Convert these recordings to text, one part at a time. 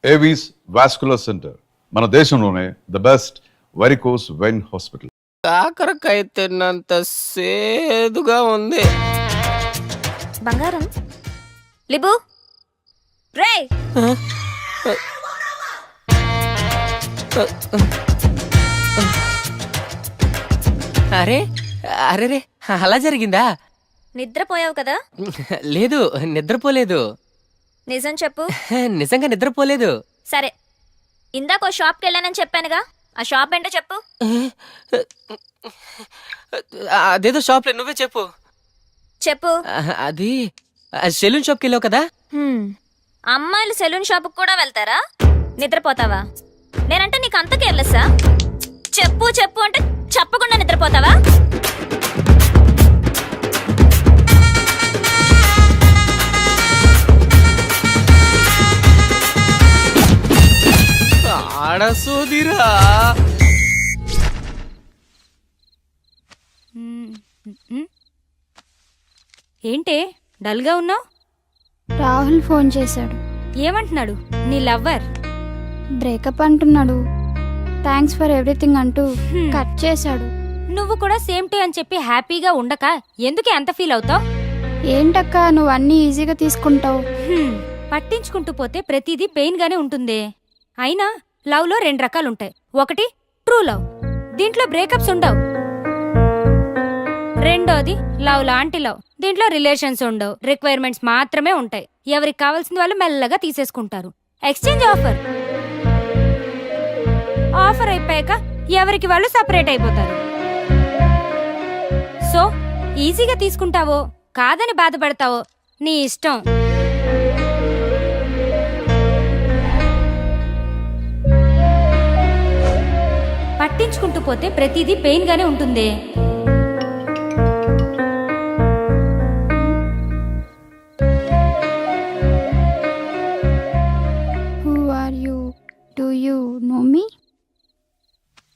Avis vascular centre, మన దేశంలోనే the best varicose vein hospital. కాకరకాయ తిన్నంత సేదుగా ఉంది. బంగారం లిబు రే అరే అరే రే అలా జరిగిందా? నిద్రపోయావు కదా? లేదు, నిద్రపోలేదు. నిజం చెప్పు. నిజంగా నిద్రపోలేదు. సరే, ఇందాక ఓ షాప్కి వెళ్ళానని చెప్పానుగా, ఆ షాప్ ఏంటో చెప్పు. అదేదో షాప్లో, నువ్వే చెప్పు. చెప్పు. అది సెలూన్ షాప్కి వెళ్ళావు కదా? అమ్మాయిలు సెలూన్ షాప్కి కూడా వెళ్తారా? నిద్రపోతావా? నేనంటే నీకు అంత కేర్లెస్సా? చెప్పు చెప్పు అంటే చెప్పకుండా నిద్రపోతావా? ఆడసోదిరా. ఏంటే డల్గా ఉన్నావు? రాహుల్ ఫోన్ చేశాడు. ఏమంటున్నాడు నీ లవ్వర్? బ్రేకప్ అంటున్నాడు. థ్యాంక్స్ ఫర్ ఎవ్రీథింగ్ అంటూ కట్ చేశాడు. నువ్వు కూడా సేమ్ టే అని చెప్పి హ్యాపీగా ఉండక ఎందుకే అంత ఫీల్ అవుతావు? ఏంటక్క నువ్వు అన్నీ ఈజీగా తీసుకుంటావు. పట్టించుకుంటూ పోతే ప్రతిదీ పెయిన్ గానే ఉంటుంది. అయినా లవ్ లో 2 రకాలుంటాయి. ఒకటి ట్రూ లవ్, దీంట్లో బ్రేకప్స్ ఉండవు. రెండోది లవ్ లాంటి లవ్, దీంట్లో రిలేషన్స్ ఉండవు, రిక్వైర్మెంట్స్ మాత్రమే ఉంటాయి. ఎవరికి కావాల్సిన వాళ్ళు మెల్లగా తీసేసుకుంటారు. Exchange offer. ఆఫర్ అయిపోయాక ఎవరికి వాళ్ళు సపరేట్ అయిపోతారు. సో ఈజీగా తీసుకుంటావో కాదని బాధపడతావో నీ ఇష్టం. పట్టించుకుంటూ పోతే ప్రతిదీ పెయిన్ గానే ఉంటుంది. Who are you? Do you know me?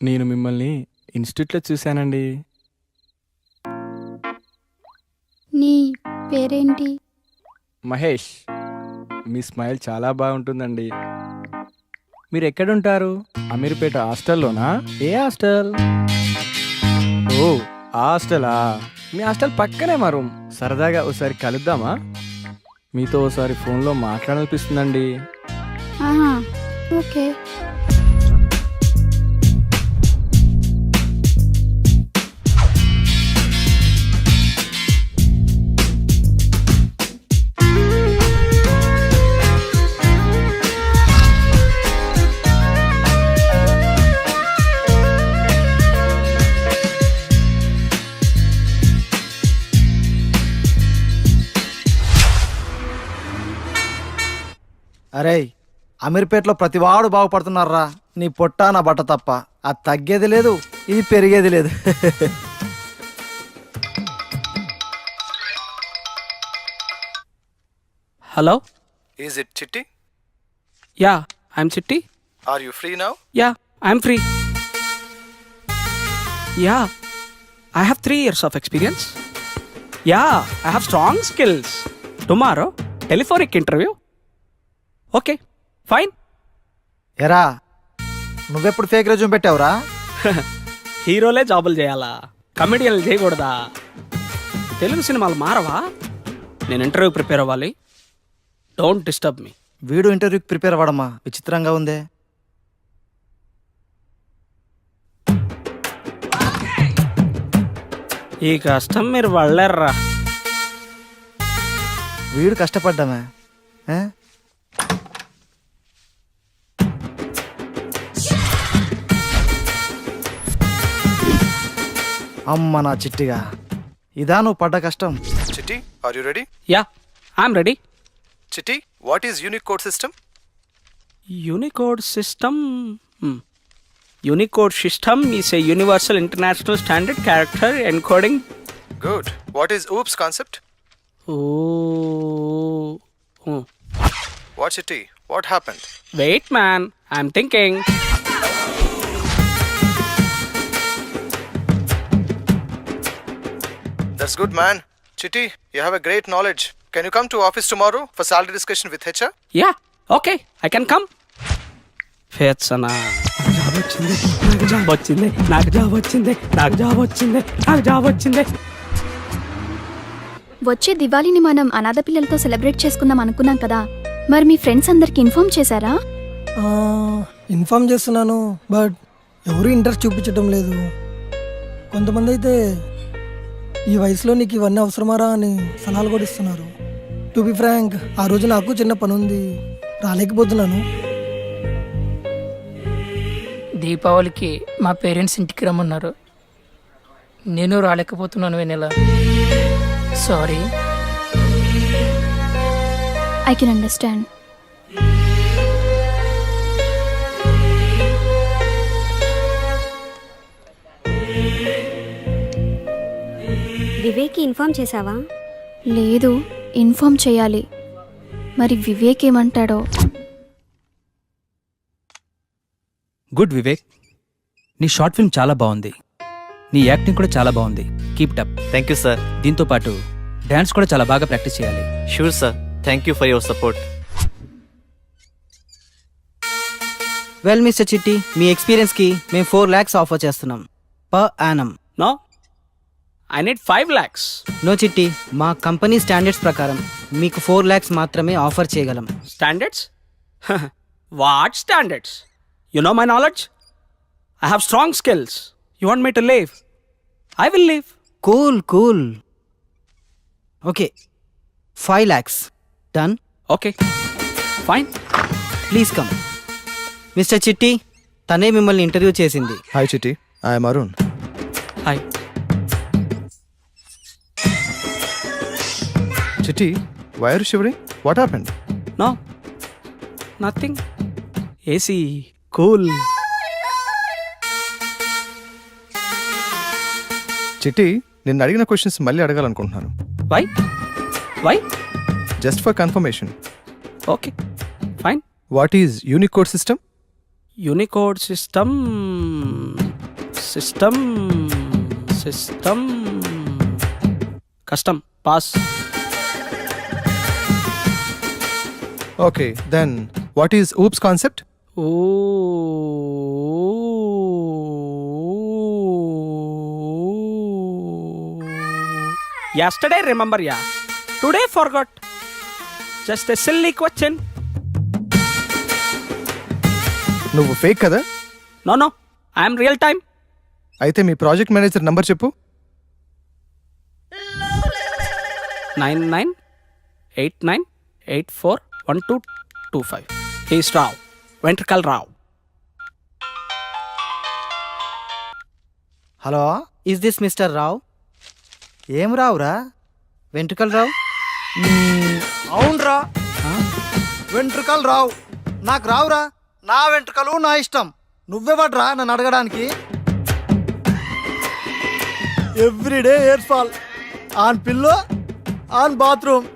నేను మిమ్మల్ని ఇన్స్టిట్యూట్లో చూశానండి. నీ పేరేంటి? మహేష్. మీ స్మైల్ చాలా బాగుంటుందండి. మీరు ఎక్కడుంటారు? అమీర్పేట హాస్టల్లోనా? ఏ హాస్టల్? ఓ ఆ హాస్టలా? మీ హాస్టల్ పక్కనే మా రూమ్. సరదాగా ఒకసారి కలుద్దామా? మీతో ఒకసారి ఫోన్లో మాట్లాడాలనిపిస్తుందండి. ఆహా, ఓకే. అరే అమీర్పేటలో ప్రతివాడు బాగుపడుతున్నారా. నీ పొట్ట నా బట్ట తప్ప. అది తగ్గేది లేదు, ఇది పెరిగేది లేదు. Hello? Is it Chitti? Yeah, I'm Chitti. Are you free now? Yeah, I'm free. Yeah, I have 3 years of experience. Yeah, I have strong skills. Tomorrow, telephonic interview. Okay, fine. ఎరా నువ్వెప్పుడు ఫేక్ రెజ్యూమ్ పెట్టావురా? హీరోలే జాబులు చేయాలా, కమెడియన్లు చేయకూడదా? తెలుగు సినిమాలు మారవా? నేను interview prepare అవ్వాలి. Don't disturb me. వీడు ఇంటర్వ్యూకి ప్రిపేర్ అవ్వడమా? విచిత్రంగా ఉందే. ఈ కష్టం మీరు వాళ్ళర్రా. వీడు కష్టపడ్డామే. అమ్మ నా చిట్టిగా, ఇదా నువ్వు పడ్డ కష్టం. Chitti, are you ready? Yeah, I'm ready. Chitti, what is Unicode system? Unicode system. Unicode system is a universal international standard character encoding. Good. What is OOPS concept? Oh. What Chitti? What happened? Wait, man. I'm thinking. That's good, man. Chitti, you have a great knowledge. Can you come to office tomorrow for salary discussion with HR? Yeah, okay, I can come. ఫేత్సనా job వచ్చింది, నాకు job వచ్చింది, నాకు job వచ్చింది, నాకు job వచ్చింది, నాకు job వచ్చింది. వచ్చే దివాళీని మనం అనాథ పిల్లలతో సెలబ్రేట్ చేసుకుందాం అనుకున్నాం కదా, మరి మీ ఫ్రెండ్స్ అందరికి ఇన్ఫార్మ్ చేశారా? ఇన్ఫార్మ్ చేస్తున్నాను, బట్ ఎవరు ఇంట్రెస్ట్ చూపించడం లేదు. కొంతమంది అయితే ఈ వయసులో నీకు ఇవన్నీ అవసరమారా అని సలహాలు కూడా ఇస్తున్నారు. టు బి ఫ్రాంక్, ఆ రోజు నాకు చిన్న పని ఉంది, రాలేకపోతున్నాను. దీపావళికి మా పేరెంట్స్ ఇంటికి రమ్మన్నారు, నేను రాలేకపోతున్నాను. Vennela sorry. I can understand. Vivek inform చేసావా? లేదు, ఇన్ఫార్మ్ చేయాలి. మరి వివేక్ ఏమంటాడో. గుడ్ వివేక్, నీ షార్ట్ ఫిల్మ్ చాలా బాగుంది, నీ యాక్టింగ్ కూడా చాలా బాగుంది. Keep up. Thank you sir. దీంతో పాటు డాన్స్ కూడా చాలా బాగా ప్రాక్టీస్ చేయాలి. Sure sir. Thank you for your support. Well mister Chitti, మీ ఎక్స్పీరియన్స్కి మేము 4 lakhs ఆఫర్ చేస్తున్నాం per annum. No, I need 5 lakhs. No Chitti, మా కంపెనీ స్టాండర్డ్స్ ప్రకారం మీకు 4 lakhs మాత్రమే ఆఫర్ చేయగలం. Standards? What standards? You know my knowledge? I have strong skills. You want me to leave? I will leave. Cool. Okay, 5 lakhs done. Okay, fine. Please come. Mister చిట్టి, తనే మిమ్మల్ని interview చేసింది. Hi, Chitty. I am Arun. Hi. Chitty, why are you shivering? What happened? No, nothing. AC, cool. చిట్టి, నిన్ను అడిగిన questions మళ్ళీ అడగాలనుకుంటున్నాను. Why? Just for confirmation. Okay, fine. What is Unicode system? Unicode system. Custom. Pass. Okay, then what is oops concept? Yesterday remember, yeah. Today forgot. Just a silly question. నువ్వు fake కదా? No, I am real time. అయితే మీ project manager number చెప్పు. 9989841225. He's Rao. Ventricle Rao. Hello, is this mister Rao? ఏం రావురా? Ventricle Rao? అవునరా, వెంట్రుకలు రావు. నాకు రావురా, నా వెంట్రుకలు నా ఇష్టం. నువ్వెవడ్రా నన్ను అడగడానికి? Everyday hair fall, on pillow, on bathroom,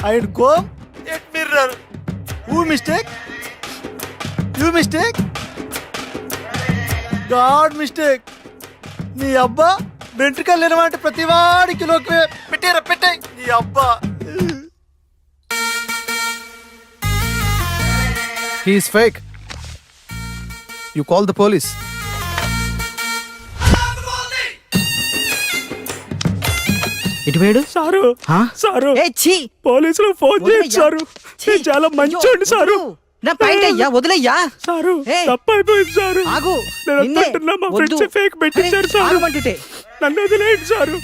and comb at mirror. Who mistake? You mistake, God mistake. నీ అబ్బా వెంట్రుకలు లేనమంటే ప్రతివాడి కిలోకి పెట్టే నీ అబ్బా. He is fake. You call the police. ఇటు వేడు సారు, హా? సారు, ఏ ఛీ, పోలీసులు ఫోన్ వదిలేయ్యా. చేశారు. ఛీ, నేను చాలా మంచోండి సారు. నా పాయింట్ అయ్యా, వదిలేయ్యా. సారు, ఏయ్. తప్పైపోయింది సారు. ఆగు, నేను నిన్నే. అంటున్నా, మా వద్దు. ఫ్రెండ్స్ ఫేక్ పెట్టించారు అరే, సారు. ఆగమంటుంటే. నన్ను వదిలేయండి సారు.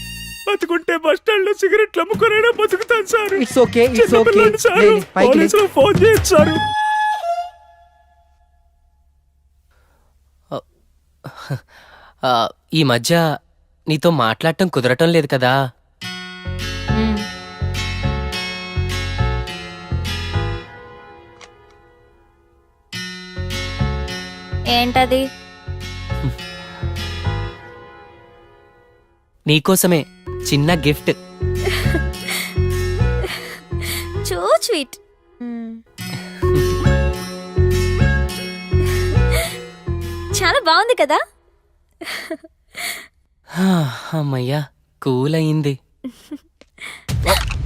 బతుకుంటే బస్ స్టాండ్ లో సిగరెట్లు అమ్ముకునైనా బతుకుతాను sir. It's okay, it's okay. చిన్నపిల్లని సారు. పోలీసులు ఫోన్ చేయొచ్చు సారు. ఈ మధ్య నీతో మాట్లాడటం కుదరటం లేదు కదా. ఏంటది? నీకోసమే చిన్న గిఫ్ట్. చూ స్వీట్. చాలా బాగుంది కదా. అమ్మయ్యా, కూల్ అయింది.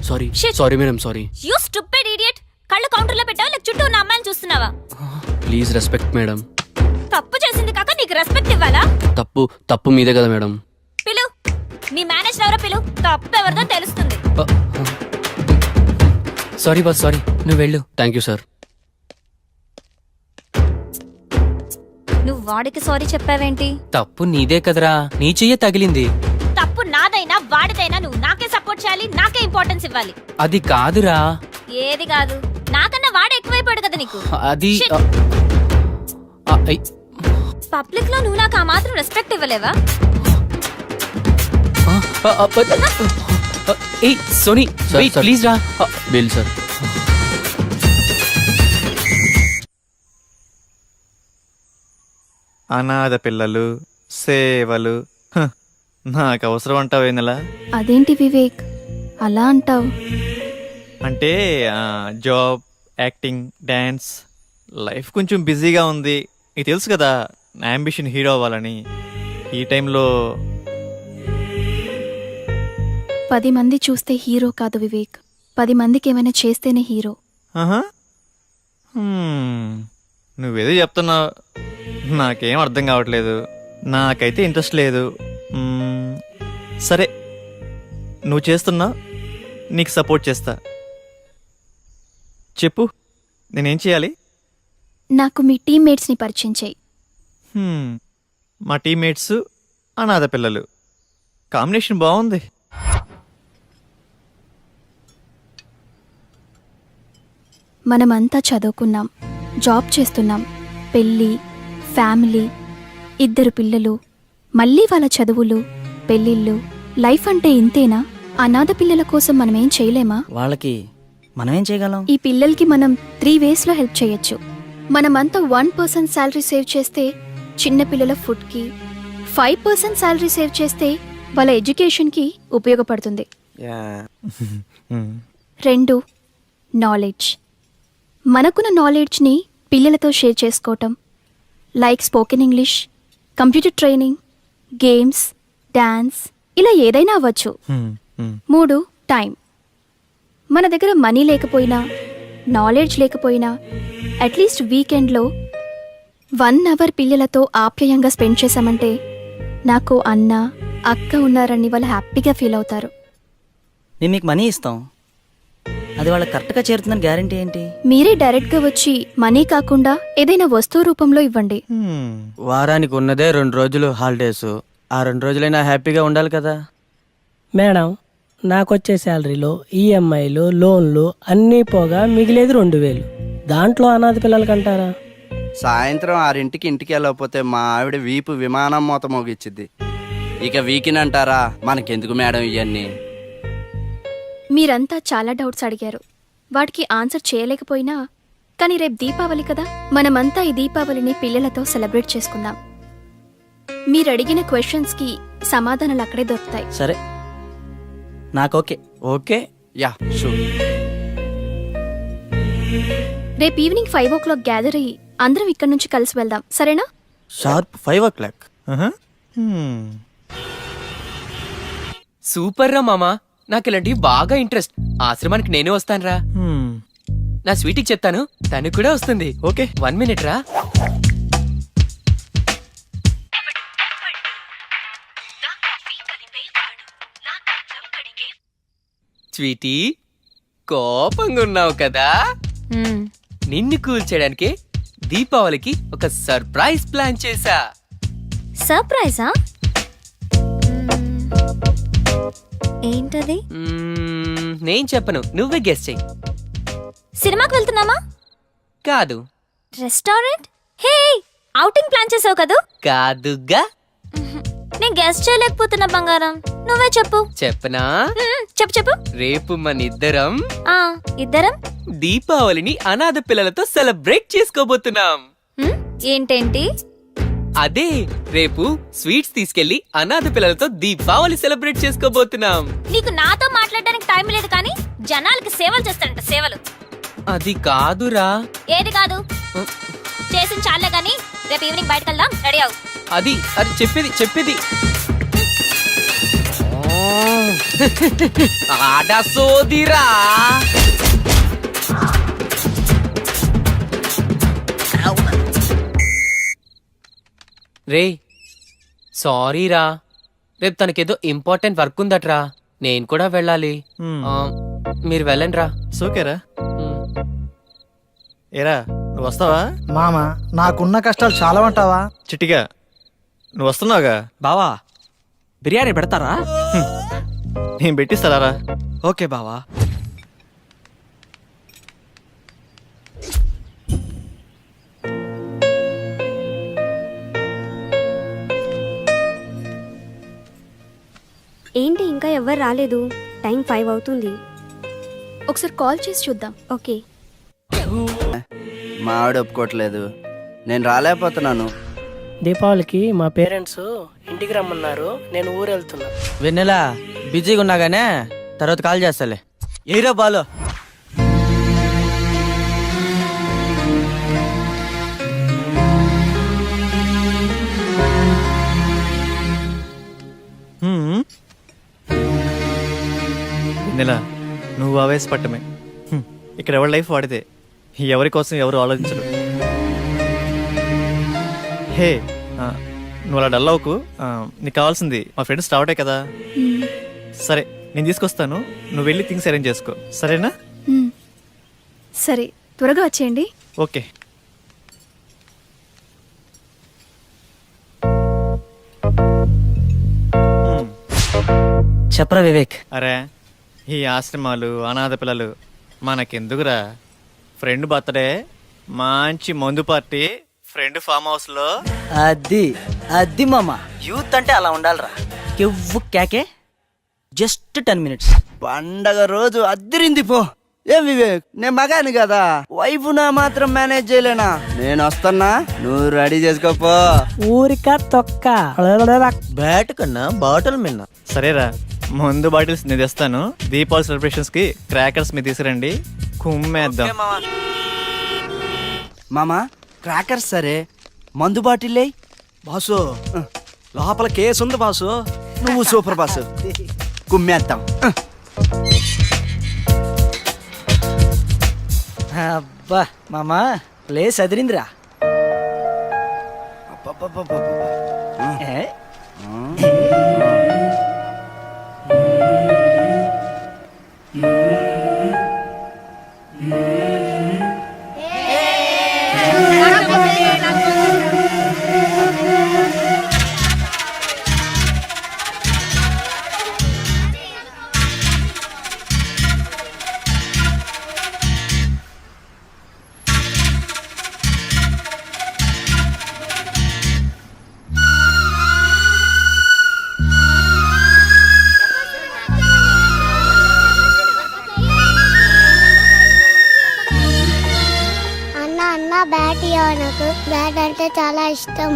Sorry Shit. Madam, sorry. You stupid idiot. కళ్ళు కౌంటర్లో పెట్టావా లేక చుట్టూ ఉన్న అమ్మాయిని చూస్తున్నావా? Please respect madam. తప్పు చేసింది కాక నీకు రెస్పెక్ట్ ఇవ్వాలా? తప్పు మీదే కదా మేడం. పిలు, మీ మేనేజర్ ఎవరో పిలు, తప్పు ఎవరిదో తెలుస్తుంది. Sorry boss, sorry. నువ్వు వెళ్ళు. Thank you sir. నువ్వు వాడికి సారీ చెప్పావేంటి? తప్పు నీదే కదరా, నీ చెయ్యే తగిలింది. తప్పు నాదైనా వాడిదైనా నువ్వు నాకే సపోర్ట్ చేయాలి, నాకే ఇంపార్టెన్స్ ఇవ్వాలి. అది కాదురా. ఏది కాదు? నాకన్నా వాడు ఎక్కువైపోయాడు కదా నీకు. అది Shit. పబ్లిక్ లో నువ్వు నాకు ఆ మాత్రం రెస్పెక్ట్ ఇవ్వలేవా? Soni Sir, sir. ప్లీజ్ రా. Bill sir. అనాథ పిల్లలు, సేవలు, నాకు అవసరం అంటావు ఏందలా? అదేంటి వివేక్ అలా అంటావు? అంటే జాబ్, యాక్టింగ్, డ్యాన్స్, లైఫ్ కొంచెం బిజీగా ఉంది. నీకు తెలుసు కదా నా అంబిషన్ హీరో అవ్వాలని. ఈ టైంలో 10 మంది చూస్తే హీరో కాదు వివేక్, 10 మందికి ఏమైనా చేస్తేనే హీరో. నువ్వేదో చెప్తున్నావు, నాకేం అర్థం కావట్లేదు. నాకైతే ఇంట్రెస్ట్ లేదు. సరే, నువ్వు చేస్తున్నా, నీకు సపోర్ట్ చేస్తా. చెప్పు, నేనేం చేయాలి? నాకు మీ టీమ్మేట్స్ని పరిచయం చేయి. మా టీమ్మేట్స్ అనాథ పిల్లలు, కాంబినేషన్ బాగుంది. మనమంతా చదువుకున్నాం, జాబ్ చేస్తున్నాం, పెళ్ళి, ఫ్యామిలీ, 2 పిల్లలు, మళ్ళీ వాళ్ళ చదువులు, పెళ్ళిళ్ళు. లైఫ్ అంటే ఇంతేనా? అనాథ పిల్లల కోసం మనమేం చేయలేమా? వాళ్ళకి మనమేం చేయగలం? ఈ పిల్లలకి మనం 3 వేస్లో హెల్ప్ చేయొచ్చు. మనమంతా 1% శాలరీ సేవ్ చేస్తే చిన్నపిల్లల ఫుడ్కి, 5% శాలరీ సేవ్ చేస్తే వాళ్ళ ఎడ్యుకేషన్కి ఉపయోగపడుతుంది. 2 నాలెడ్జ్. మనకున్న నాలెడ్జ్ని పిల్లలతో షేర్ చేసుకోవటం, like spoken English, computer training, games, dance, ఇలా ఏదైనా అవ్వచ్చు. 3 టైం. మన దగ్గర మనీ లేకపోయినా, నాలెడ్జ్ లేకపోయినా, అట్లీస్ట్ వీకెండ్లో 1 అవర్ పిల్లలతో ఆప్యాయంగా స్పెండ్ చేశామంటే నాకు అన్న, అక్క ఉన్నారని వాళ్ళు హ్యాపీగా ఫీల్ అవుతారు. మేము మీకు మనీ ఇస్తాం, అది వాళ్ళకి కరెక్ట్గా చేరుతుందని గ్యారంటీ ఏంటి? మీరే డైరెక్ట్గా వచ్చి మనీ కాకుండా ఏదైనా వస్తువు రూపంలో ఇవ్వండి. వారానికి ఉన్నదే 2 రోజులు హాలిడేస్, ఆ 2 రోజులైనా హ్యాపీగా ఉండాలి కదా. మేడం, నాకొచ్చే శాలరీలో ఈఎంఐలు, లోన్లు అన్నీ పోగా మిగిలేది 2000. దాంట్లో అనాథ పిల్లలకంటారా? సాయంత్రం 6ంటికి ఇంటికి వెళ్ళకపోతే మా ఆవిడ వీపు విమానం మూత మోగిచ్చిద్ది. ఇక వీకెండ్ అంటారా? మనకెందుకు మేడం ఇవన్నీ? మీరంతా చాలా డౌట్స్ అడిగారు, వాటికి ఆన్సర్ చేయలేకపోయినా, కానీ రేపు దీపావళి కదా, మనమంతా ఈ దీపావళిని పిల్లలతో సెలబ్రేట్ చేసుకుందాం. మీరు అడిగిన క్వశ్చన్స్కి సమాధానాలు అక్కడే దొరుకుతాయి. సరే, నాకు ఓకే. Okay, yeah sure. రేపు ఈవినింగ్ 5 o'clock గ్యాదర్ అయ్యి అందరం ఇక్కడ నుంచి కలిసి వెళ్దాం, సరేనా? Sharp 5 o'clock. సూపర్ రా మామా, నాకు ఇలాంటివి బాగా ఇంట్రెస్ట్. ఆశ్రమానికి నేనే వస్తానురా. నా స్వీట్కి చెప్తాను, తను కూడా వస్తుంది. ఓకే, 1 minute రా. స్వీటీ, కోపంగా ఉన్నావు కదా? నిన్ను కూల్ చేయడానికి దీపావళికి ఒక సర్ప్రైజ్ ప్లాన్ చేశా. సర్ప్రైజా? ఏంటది? నేను చెప్పను, నువ్వే గెస్ చెయ్యి. సినిమాకి వెళ్తున్నామా? కాదు. రెస్టారెంట్? హే, ఔటింగ్ ప్లాన్ చేసావు కదూ? కాదుగా. నేను గెస్ చేయలేకపోతున్నా బంగారం, నువ్వే చెప్పు. చెప్పనా? చెప్పు చెప్పు. రేపు మన ఇద్దరం ఇద్దరం దీపావళిని అనాథ పిల్లలతో సెలబ్రేట్ చేసుకోబోతున్నాం. ఏంటేంటి? అదే, రేపు స్వీట్స్ తీసుకెళ్లి అనాథ పిల్లలతో దీపావళి సెలబ్రేట్ చేసుకోబోతున్నాం. నీకు నాతో మాట్లాడడానికి టైం లేదు కానీ జనాలకి సేవలు చేస్తాడంట, సేవలు. అది కాదురా. ఏది కాదు? చేసిన చాలే గానీ రేపు ఈవినింగ్ బయటకు వెళ్దాం, రెడీ అవు. అది చెప్పేది ఆడ సోదిరా. రే సారీ రా, రేపు తనకేదో ఇంపార్టెంట్ వర్క్ ఉందట్రా, నేను కూడా వెళ్ళాలి. ఆ, మీరు వెళ్ళండి రా. సోకేరా ఏరా నువ్వు వస్తావా? మామ నాకున్న కష్టాలు చాలా అంటావా? చిట్టిగా నువ్వు వస్తున్నావుగా? బావా బిర్యానీ పెడతారా? నేను పెట్టిస్తారా? ఓకే బావా. ఏంటి ఇంకా ఎవ్వరు రాలేదు? టైం 5 అవుతుంది. ఒకసారి కాల్ చేసి చూద్దాం. ఓకే. మా ఆవిడ ఒప్పుకోవట్లేదు, నేను రాలేకపోతున్నాను. దీపావళికి మా పేరెంట్స్ ఇంటికి రమ్మన్నారు, నేను ఊరు వెళ్తున్నా. వెన్నెలా బిజీగా ఉన్నాగానే తర్వాత కాల్ చేస్తాలే. ఏరా బాలో. నెల నువ్వు ఆవేశపట్టమే. ఇక్కడ ఎవరి లైఫ్ వాడితే ఎవరి కోసం ఎవరు ఆలోచించరు. హే నువ్వు అలా డల్ అవ్వకు. నీకు కావాల్సింది మా ఫ్రెండ్స్ రావటే కదా. సరే నేను తీసుకొస్తాను, నువ్వు వెళ్ళి థింగ్స్ అరేంజ్ చేసుకో, సరేనా? సరే త్వరగా వచ్చేయండి. ఓకే. చెప్పరా వివేక్. అరే ఈ ఆశ్రమాలు అనాథ పిల్లలు మనకెందుకురా? ఫ్రెండ్ బర్త్డే మంచి మందు పార్టీ ఫ్రెండ్ ఫామ్ హౌస్ లో. అది మామ, యూత్ అంటే అలా ఉండాలిరా. కెవ్వు కేకే జస్ట్ 10 minutes. పండగ రోజు అద్దరింది పో. ఏం వివేక్, నేను మగాని కదా, వైఫ్ నా మాత్రం మేనేజ్ చేయలేనా? నేను వస్తున్నా, నువ్వు రెడీ చేసుకోపో. ఊరిక తొక్క బ్యాట్ కన్నా బాటిల్ మిన్నా. సరేరా మందు బాటిల్స్ నేను తెస్తాను. దీపావళి సెలబ్రేషన్స్ కి క్రాకర్స్ మీద తీసుకురండి, కుమ్మేద్దాం. మామా క్రాకర్స్ సరే, మందు బాటిల్ బాసు లోపల కేసు ఉంది బాసు. నువ్వు సూపర్ బాసు, కుమ్మేద్దాం. అబ్బా మామా ప్లేస్ అదిరిందిరా. బ్యాట్ ఇవ్వ, నాకు బ్యాట్ అంటే చాలా ఇష్టం.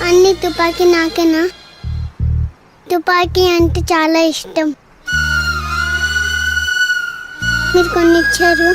అన్ని తుపాకీ నాకేనా? తుపాకీ అంటే చాలా ఇష్టం. మీరు కొన్ని ఇచ్చారు.